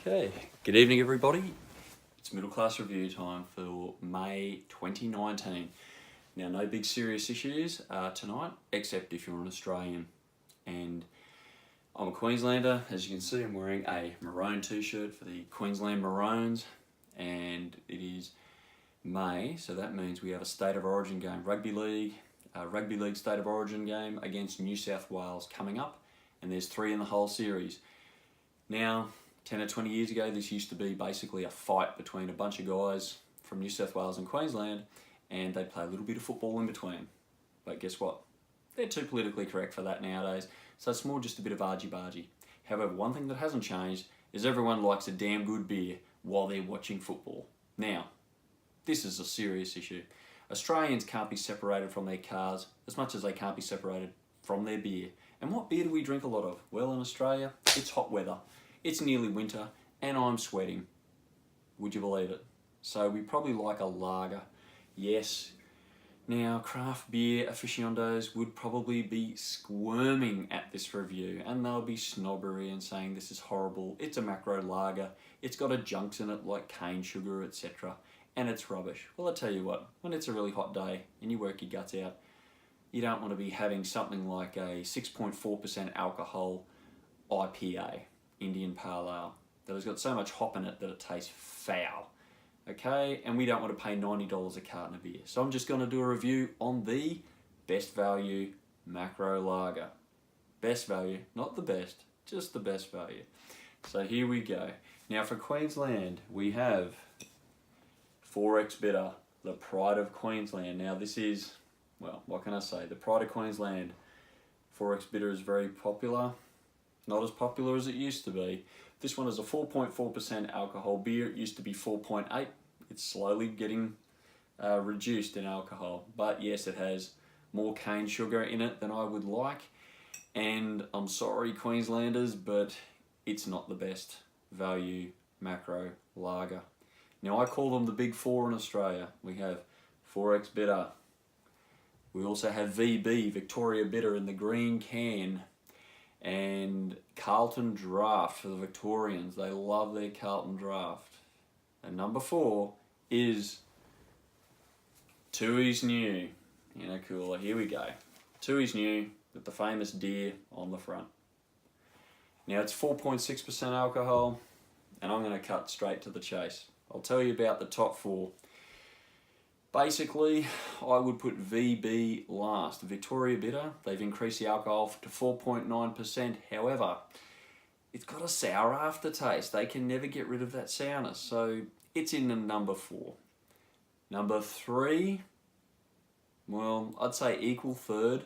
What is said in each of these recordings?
Okay, good evening everybody. It's middle class review time for May 2019. Now, no big serious issues tonight, except if you're an Australian. And I'm a Queenslander. As you can see, I'm wearing a maroon t-shirt for the Queensland Maroons, and it is May, so that means we have a State of Origin game, Rugby League State of Origin game against New South Wales coming up, and there's 3 in the whole series. Now, 10 or 20 years ago, this used to be basically a fight between a bunch of guys from New South Wales and Queensland, and they'd play a little bit of football in between. But guess what? They're too politically correct for that nowadays, so it's more just a bit of argy-bargy. However, one thing that hasn't changed is everyone likes a damn good beer while they're watching football. Now, this is a serious issue. Australians can't be separated from their cars as much as they can't be separated from their beer. And what beer do we drink a lot of? Well, in Australia, it's hot weather. It's nearly winter, and I'm sweating. Would you believe it? So we probably like a lager. Yes. Now, craft beer aficionados would probably be squirming at this review, and they'll be snobbery and saying this is horrible. It's a macro lager. It's got adjuncts in it like cane sugar, etc. And it's rubbish. Well, I tell you what, when it's a really hot day and you work your guts out, you don't want to be having something like a 6.4% alcohol IPA, Indian Pale Ale, that has got so much hop in it that it tastes foul. Okay, and we don't want to pay $90 a carton of beer. So I'm just going to do a review on the best value macro lager. Best value, not the best, just the best value. So here we go. Now for Queensland, we have 4X Bitter, the pride of Queensland. Now this is, well, what can I say? The pride of Queensland. 4X Bitter is very popular. Not as popular as it used to be. This one is a 4.4% alcohol beer. It used to be 4.8. It's slowly getting reduced in alcohol. But yes, it has more cane sugar in it than I would like. And I'm sorry, Queenslanders, but it's not the best value macro lager. Now, I call them the big 4 in Australia. We have 4X Bitter. We also have VB, Victoria Bitter, in the green can. And Carlton Draft for the Victorians. They love their Carlton Draft. And number 4 is Tooheys New in a cooler. Here we go. Tooheys New with the famous deer on the front. Now it's 4.6% alcohol, and I'm going to cut straight to the chase. I'll tell you about the top 4. Basically, I would put VB last. Victoria Bitter, they've increased the alcohol to 4.9%. However, it's got a sour aftertaste. They can never get rid of that sourness. So it's in the number 4. Number 3, well, I'd say equal third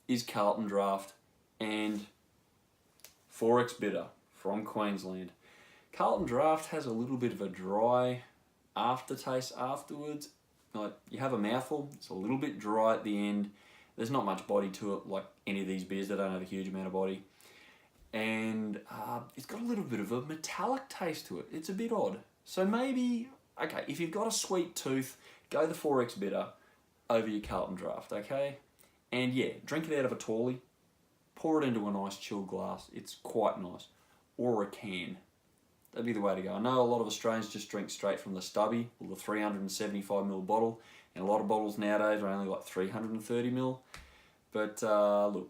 is Carlton Draft and 4X Bitter from Queensland. Carlton Draft has a little bit of a dry aftertaste afterwards. Like, you have a mouthful, it's a little bit dry at the end. There's not much body to it, like any of these beers that don't have a huge amount of body. And it's got a little bit of a metallic taste to it. It's a bit odd. So maybe, okay, if you've got a sweet tooth, go the 4X Bitter over your Carlton Draft, okay? And yeah, drink it out of a tawny, pour it into a nice chilled glass. It's quite nice. Or a can. That'd be the way to go. I know a lot of Australians just drink straight from the stubby, or the 375ml bottle, and a lot of bottles nowadays are only like 330ml. But look,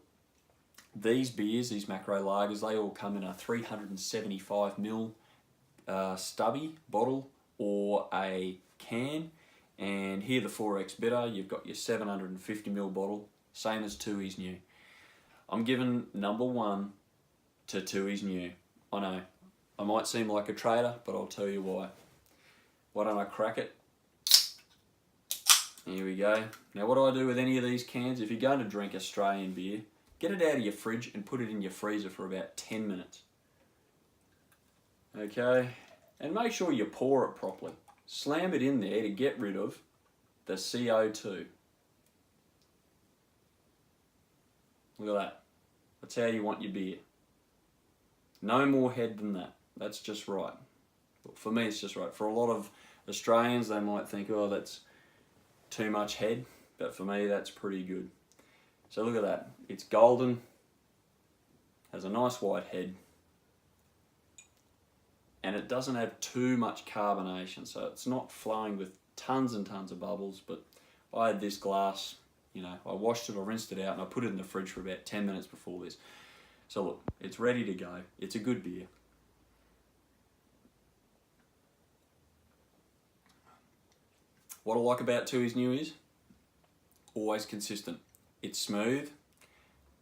these beers, these macro lagers, they all come in a 375ml stubby bottle or a can. And here the 4X Bitter, you've got your 750ml bottle, same as Tooheys New. I'm giving number 1 to Tooheys New. I know. I might seem like a traitor, but I'll tell you why. Why don't I crack it? Here we go. Now, what do I do with any of these cans? If you're going to drink Australian beer, get it out of your fridge and put it in your freezer for about 10 minutes. Okay? And make sure you pour it properly. Slam it in there to get rid of the CO2. Look at that. That's how you want your beer. No more head than that. That's just right. For me, it's just right. For a lot of Australians, they might think, oh, that's too much head. But for me, that's pretty good. So look at that. It's golden. Has a nice white head. and it doesn't have too much carbonation, so it's not flowing with tons and tons of bubbles. But I had this glass, you know, I washed it, I rinsed it out, and I put it in the fridge for about 10 minutes before this. So look, it's ready to go. It's a good beer. What I like about Tooheys New is always consistent. It's smooth.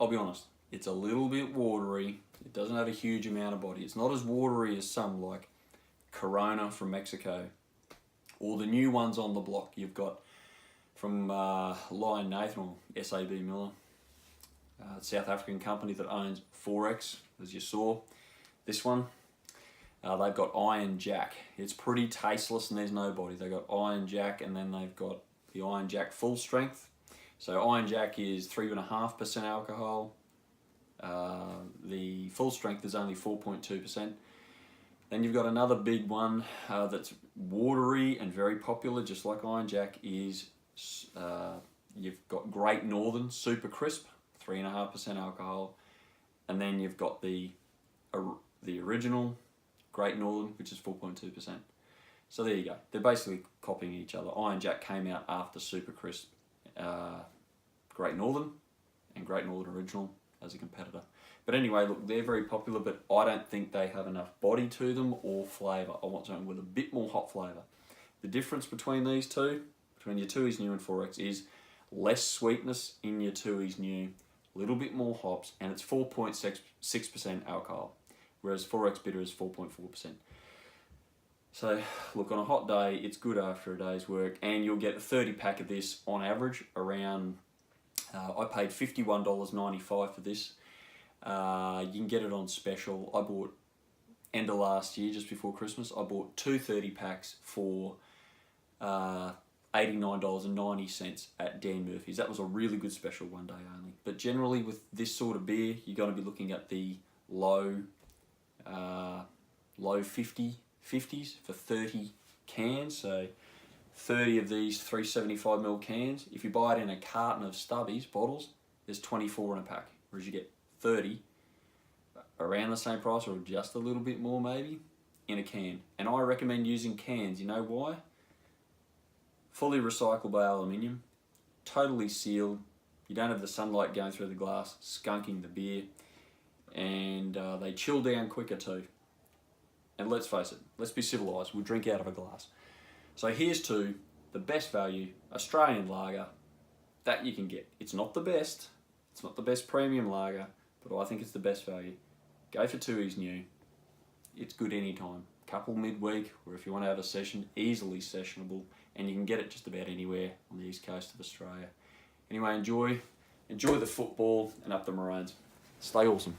I'll be honest, it's a little bit watery. It doesn't have a huge amount of body. It's not as watery as some like Corona from Mexico, or the new ones on the block you've got from Lion Nathan or SAB Miller, South African company that owns Forex, as you saw. This one, they've got Iron Jack. It's pretty tasteless and there's no body. They've got Iron Jack, and then they've got the Iron Jack full strength. So Iron Jack is 3.5% alcohol. The full strength is only 4.2%. Then you've got another big one that's watery and very popular, just like Iron Jack, is you've got Great Northern Super Crisp, 3.5% alcohol. And then you've got the original Great Northern, which is 4.2%. So there you go. They're basically copying each other. Iron Jack came out after Super Crisp, Great Northern, and Great Northern Original as a competitor. But anyway, look, they're very popular, but I don't think they have enough body to them or flavour. I want something with a bit more hop flavour. The difference between these two, between your Tooheys New and Forex, is less sweetness in your Tooheys New, a little bit more hops, and it's 4.6% alcohol, whereas Forex Bitter is 4.4%. So look, on a hot day, it's good after a day's work, and you'll get a 30 pack of this on average around, I paid $51.95 for this. You can get it on special. I bought, end of last year, just before Christmas, I bought 2 30 packs for $89.90 at Dan Murphy's. That was a really good special, one day only. But generally with this sort of beer, you're going to be looking at the low 50s for 30 cans. So 30 of these 375ml cans. If you buy it in a carton of Stubbies bottles, there's 24 in a pack, whereas you get 30 around the same price, or just a little bit more maybe, in a can. And I recommend using cans. You know why? Fully recyclable aluminium, totally sealed. You don't have the sunlight going through the glass skunking the beer, and they chill down quicker too. And let's face it, let's be civilised, we'll drink out of a glass. So here's to the best value Australian lager that you can get. It's not the best premium lager, but I think it's the best value. Go for Tooheys New. It's good anytime. Couple midweek, or if you want to have a session, easily sessionable, and you can get it just about anywhere on the east coast of Australia. Anyway, enjoy the football and up the Maroons. Stay awesome.